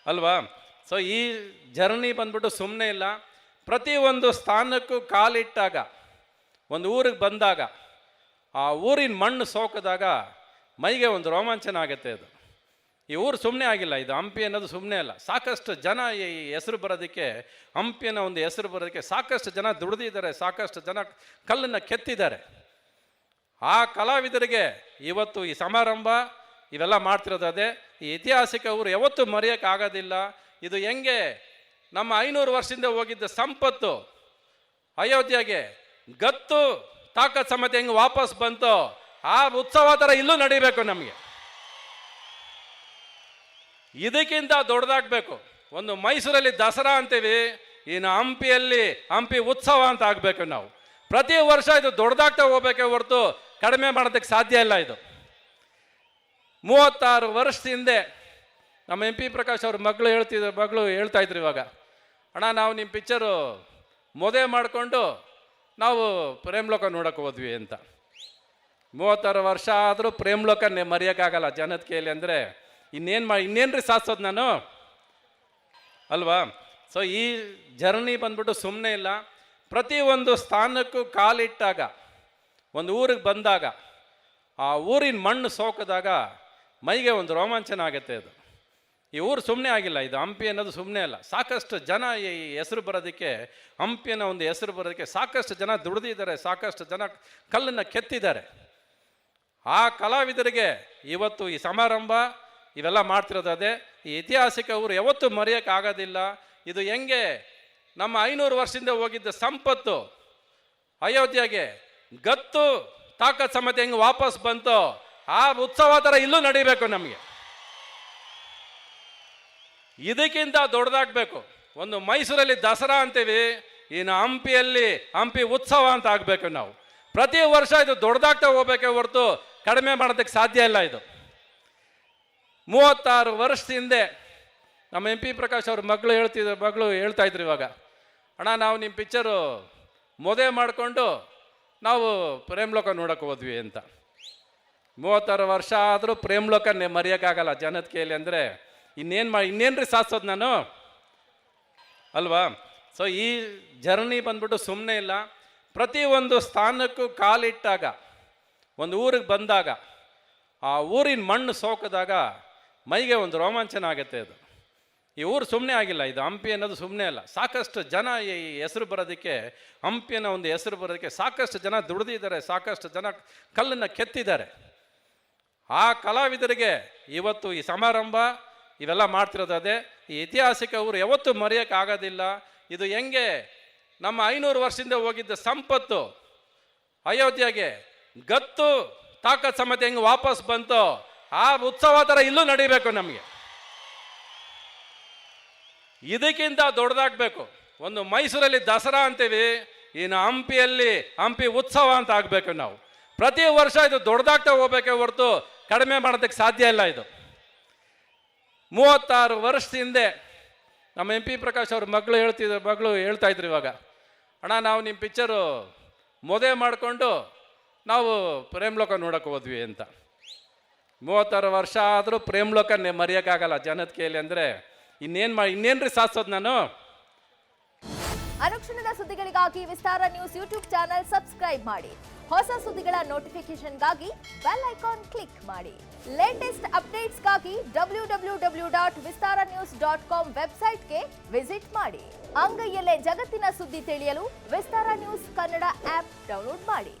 ಅಲ್ವಾ? ಸೊ ಈ ಜರ್ನಿ ಬಂದ್ಬಿಟ್ಟು ಸುಮ್ಮನೆ ಇಲ್ಲ. ಪ್ರತಿಯೊಂದು ಸ್ಥಾನಕ್ಕೂ ಕಾಲಿಟ್ಟಾಗ, ಒಂದು ಊರಿಗೆ ಬಂದಾಗ, ಆ ಊರಿನ ಮಣ್ಣು ಸೋಕಿದಾಗ ಮೈಗೆ ಒಂದು ರೋಮಾಂಚನ ಆಗುತ್ತೆ. ಅದು ಈ ಊರು ಸುಮ್ಮನೆ ಆಗಿಲ್ಲ. ಇದು ಹಂಪಿ ಅನ್ನೋದು ಸುಮ್ಮನೆ ಅಲ್ಲ. ಸಾಕಷ್ಟು ಜನ ಈ ಹೆಸರು ಬರೋದಕ್ಕೆ, ಹಂಪಿ ಅನ್ನೋ ಒಂದು ಹೆಸರು ಬರೋದಕ್ಕೆ ಸಾಕಷ್ಟು ಜನ ದುಡಿದಿದ್ದಾರೆ, ಸಾಕಷ್ಟು ಜನ ಕಲ್ಲನ್ನು ಕೆತ್ತಿದ್ದಾರೆ. ಆ ಕಲಾವಿದರಿಗೆ ಇವತ್ತು ಈ ಸಮಾರಂಭ ಇವೆಲ್ಲ ಮಾಡ್ತಿರೋದು ಅದೇ. ಈ ಐತಿಹಾಸಿಕ ಊರು ಯಾವತ್ತೂ ಮರೆಯೋಕ್ಕಾಗೋದಿಲ್ಲ. ಇದು ಹೆಂಗೆ ನಮ್ಮ 500 ವರ್ಷದಿಂದ ಹೋಗಿದ್ದ ಸಂಪತ್ತು ಅಯೋಧ್ಯೆಗೆ ಗತ್ತು ತಾಕತ್ ಸಮೇತ ಹೆಂಗೆ ವಾಪಸ್ ಬಂತು, ಆ ಉತ್ಸವ ಥರ ಇಲ್ಲೂ ನಡಿಬೇಕು. ನಮಗೆ ಇದಕ್ಕಿಂತ ದೊಡ್ಡದಾಗಬೇಕು. ಒಂದು ಮೈಸೂರಲ್ಲಿ ದಸರಾ ಅಂತೀವಿ, ಇನ್ನು ಹಂಪಿಯಲ್ಲಿ ಹಂಪಿ ಉತ್ಸವ ಅಂತ ಆಗಬೇಕು. ನಾವು ಪ್ರತಿ ವರ್ಷ ಇದು ದೊಡ್ಡದಾಗ್ತಾ ಹೋಗ್ಬೇಕೆ ಹೊರತು ಕಡಿಮೆ ಮಾಡೋದಕ್ಕೆ ಸಾಧ್ಯ ಇಲ್ಲ. ಇದು 36 ವರ್ಷದ ಹಿಂದೆ ನಮ್ಮ MP ಪ್ರಕಾಶ್ ಅವ್ರ ಮಗಳು ಹೇಳ್ತಾ ಇದ್ರು ಇವಾಗ, ಅಣ್ಣ ನಾವು ನಿಮ್ಮ ಪಿಕ್ಚರು ಮದುವೆ ಮಾಡಿಕೊಂಡು ನಾವು ಪ್ರೇಮ್ಲೋಕ ನೋಡೋಕೆ ಹೋದ್ವಿ ಅಂತ. 36 ವರ್ಷ ಆದರೂ ಪ್ರೇಮ್ಲೋಕ ಮರೆಯೋಕ್ಕಾಗಲ್ಲ ಜನದ ಕೈಯಲ್ಲಿ. ಅಂದರೆ ಇನ್ನೇನ್ರಿ ಸಾಧಿಸೋದು ನಾನು, ಅಲ್ವಾ? ಸೊ ಈ ಜರ್ನಿ ಬಂದ್ಬಿಟ್ಟು ಸುಮ್ಮನೆ ಇಲ್ಲ. ಪ್ರತಿಯೊಂದು ಸ್ಥಾನಕ್ಕೂ ಕಾಲಿಟ್ಟಾಗ, ಒಂದು ಊರಿಗೆ ಬಂದಾಗ, ಆ ಊರಿನ ಮಣ್ಣು ಸೋಕಿದಾಗ ಮೈಗೆ ಒಂದು ರೋಮಾಂಚನ ಆಗುತ್ತೆ. ಅದು ಈ ಊರು ಸುಮ್ಮನೆ ಆಗಿಲ್ಲ. ಇದು ಹಂಪಿ ಅನ್ನೋದು ಸುಮ್ಮನೆ ಅಲ್ಲ. ಸಾಕಷ್ಟು ಜನ ಈ ಹೆಸರು ಬರೋದಕ್ಕೆ, ಹಂಪಿ ಅನ್ನೋ ಒಂದು ಹೆಸರು ಬರೋದಕ್ಕೆ ಸಾಕಷ್ಟು ಜನ ದುಡಿದಿದ್ದಾರೆ, ಸಾಕಷ್ಟು ಜನ ಕಲ್ಲನ್ನು ಕೆತ್ತಿದ್ದಾರೆ. ಆ ಕಲಾವಿದರಿಗೆ ಇವತ್ತು ಈ ಸಮಾರಂಭ ಇವೆಲ್ಲ ಮಾಡ್ತಿರೋದು ಅದೇ. ಈ ಐತಿಹಾಸಿಕ ಊರು ಯಾವತ್ತೂ ಮರೆಯೋಕ್ಕಾಗೋದಿಲ್ಲ. ಇದು ಹೆಂಗೆ ನಮ್ಮ 500 ವರ್ಷದಿಂದ ಹೋಗಿದ್ದ ಸಂಪತ್ತು ಅಯೋಧ್ಯೆಗೆ ಗತ್ತು ತಾಕತ್ ಸಮೇತ ಹೆಂಗೆ ವಾಪಸ್ ಬಂತು, ಆ ಉತ್ಸವ ಥರ ಇಲ್ಲೂ ನಡಿಬೇಕು. ನಮಗೆ ಇದಕ್ಕಿಂತ ದೊಡ್ಡದಾಗಬೇಕು. ಒಂದು ಮೈಸೂರಲ್ಲಿ ದಸರಾ ಅಂತೀವಿ, ಇನ್ನು ಹಂಪಿಯಲ್ಲಿ ಹಂಪಿ ಉತ್ಸವ ಅಂತ ಆಗಬೇಕು. ನಾವು ಪ್ರತಿ ವರ್ಷ ಇದು ದೊಡ್ಡದಾಗ್ತಾ ಹೋಗ್ಬೇಕೆ ಹೊರತು ಕಡಿಮೆ ಮಾಡೋದಕ್ಕೆ ಸಾಧ್ಯ ಇಲ್ಲ. ಇದು 36 ವರ್ಷದ ಹಿಂದೆ ನಮ್ಮ MP ಪ್ರಕಾಶ್ ಅವ್ರ ಮಗಳು ಹೇಳ್ತಾ ಇದ್ರು ಇವಾಗ, ಅಣ್ಣ ನಾವು ನಿಮ್ಮ ಪಿಕ್ಚರು ಮದುವೆ ಮಾಡಿಕೊಂಡು ನಾವು ಪ್ರೇಮ್ಲೋಕ ನೋಡೋಕೆ ಹೋದ್ವಿ ಅಂತ. 36 ವರ್ಷ ಆದರೂ ಪ್ರೇಮ್ಲೋಕ ಮರೆಯೋಕ್ಕಾಗಲ್ಲ ಜನದ ಕೈಯಲ್ಲಿ. ಅಂದರೆ ಇನ್ನೇನ್ರಿ ಸಾಧಿಸೋದು ನಾನು, ಅಲ್ವಾ? ಸೊ ಈ ಜರ್ನಿ ಬಂದ್ಬಿಟ್ಟು ಸುಮ್ಮನೆ ಇಲ್ಲ. ಪ್ರತಿಯೊಂದು ಸ್ಥಾನಕ್ಕೂ ಕಾಲಿಟ್ಟಾಗ, ಒಂದು ಊರಿಗೆ ಬಂದಾಗ, ಆ ಊರಿನ ಮಣ್ಣು ಸೋಕಿದಾಗ ಮೈಗೆ ಒಂದು ರೋಮಾಂಚನ ಆಗುತ್ತೆ. ಅದು ಈ ಊರು ಸುಮ್ಮನೆ ಆಗಿಲ್ಲ. ಇದು ಹಂಪಿ ಅನ್ನೋದು ಸುಮ್ಮನೆ ಅಲ್ಲ. ಸಾಕಷ್ಟು ಜನ ಈ ಹೆಸರು ಬರೋದಕ್ಕೆ, ಹಂಪಿ ಅನ್ನೋ ಒಂದು ಹೆಸರು ಬರೋದಕ್ಕೆ ಸಾಕಷ್ಟು ಜನ ದುಡಿದಿದ್ದಾರೆ, ಸಾಕಷ್ಟು ಜನ ಕಲ್ಲನ್ನು ಕೆತ್ತಿದ್ದಾರೆ. ಆ ಕಲಾವಿದರಿಗೆ ಇವತ್ತು ಈ ಸಮಾರಂಭ ಇವೆಲ್ಲ ಮಾಡ್ತಿರೋದು ಅದೇ. ಈ ಐತಿಹಾಸಿಕ ಊರು ಯಾವತ್ತೂ ಮರೆಯೋಕ್ಕಾಗೋದಿಲ್ಲ. ಇದು ಹೆಂಗೆ ನಮ್ಮ 500 ವರ್ಷದಿಂದ ಹೋಗಿದ್ದ ಸಂಪತ್ತು ಅಯೋಧ್ಯೆಗೆ ಗತ್ತು ತಾಕತ್ ಸಮೇತ ಹೆಂಗೆ ವಾಪಸ್ ಬಂತು, ಆ ಉತ್ಸವ ಥರ ಇಲ್ಲೂ ನಡಿಬೇಕು. ನಮಗೆ ಇದಕ್ಕಿಂತ ದೊಡ್ಡದಾಗಬೇಕು. ಒಂದು ಮೈಸೂರಲ್ಲಿ ದಸರಾ ಅಂತೀವಿ, ಇನ್ನು ಹಂಪಿಯಲ್ಲಿ ಹಂಪಿ ಉತ್ಸವ ಅಂತ ಆಗಬೇಕು. ನಾವು ಪ್ರತಿ ವರ್ಷ ಇದು ದೊಡ್ಡದಾಗ್ತಾ ಹೋಗ್ಬೇಕೆ ಹೊರತು ಕಡಿಮೆ ಮಾಡೋದಕ್ಕೆ ಸಾಧ್ಯ ಇಲ್ಲ. ಇದು 36 ವರ್ಷದ ಹಿಂದೆ ನಮ್ಮ MP ಪ್ರಕಾಶ್ ಅವ್ರ ಮಗಳು ಹೇಳ್ತಾ ಇದ್ರು ಇವಾಗ, ಅಣ್ಣ ನಾವು ನಿಮ್ಮ ಪಿಕ್ಚರು ಮದುವೆ ಮಾಡಿಕೊಂಡು ನಾವು ಪ್ರೇಮ್ಲೋಕ ನೋಡೋಕೆ ಹೋದ್ವಿ ಅಂತ. 36 ವರ್ಷ ಆದರೂ ಪ್ರೇಮ್ಲೋಕ ಮರೆಯೋಕ್ಕಾಗಲ್ಲ ಜನದ ಕೈಯಲ್ಲಿ. ಅಂದರೆ ಇನ್ನೇನ್ರಿ ಸಾಧಿಸೋದು ನಾನು. ಅನುಕ್ಷಣದ ಸುದ್ದಿಗಳಿಗಾಗಿ ವಿಸ್ತಾರ ನ್ಯೂಸ್ ಯೂಟ್ಯೂಬ್ ಚಾನೆಲ್ ಸಬ್ಸ್ಕ್ರೈಬ್ ಮಾಡಿ. ಹೊಸ ಸುದ್ದಿಗಳ ನೋಟಿಫಿಕೇಶನ್ಗಾಗಿ ಬೆಲ್ ಐಕಾನ್ ಕ್ಲಿಕ್ ಮಾಡಿ. ಲೇಟೆಸ್ಟ್ ಅಪ್ಡೇಟ್ಸ್ಗಾಗಿ www.vistaranews.com ವೆಬ್ಸೈಟ್ಗೆ ವಿಸಿಟ್ ಮಾಡಿ. ಅಂಗೈಯಲ್ಲೇ ಜಗತ್ತಿನ ಸುದ್ದಿ ತಿಳಿಯಲು ವಿಸ್ತಾರ ನ್ಯೂಸ್ ಕನ್ನಡ ಆಪ್ ಡೌನ್ಲೋಡ್ ಮಾಡಿ.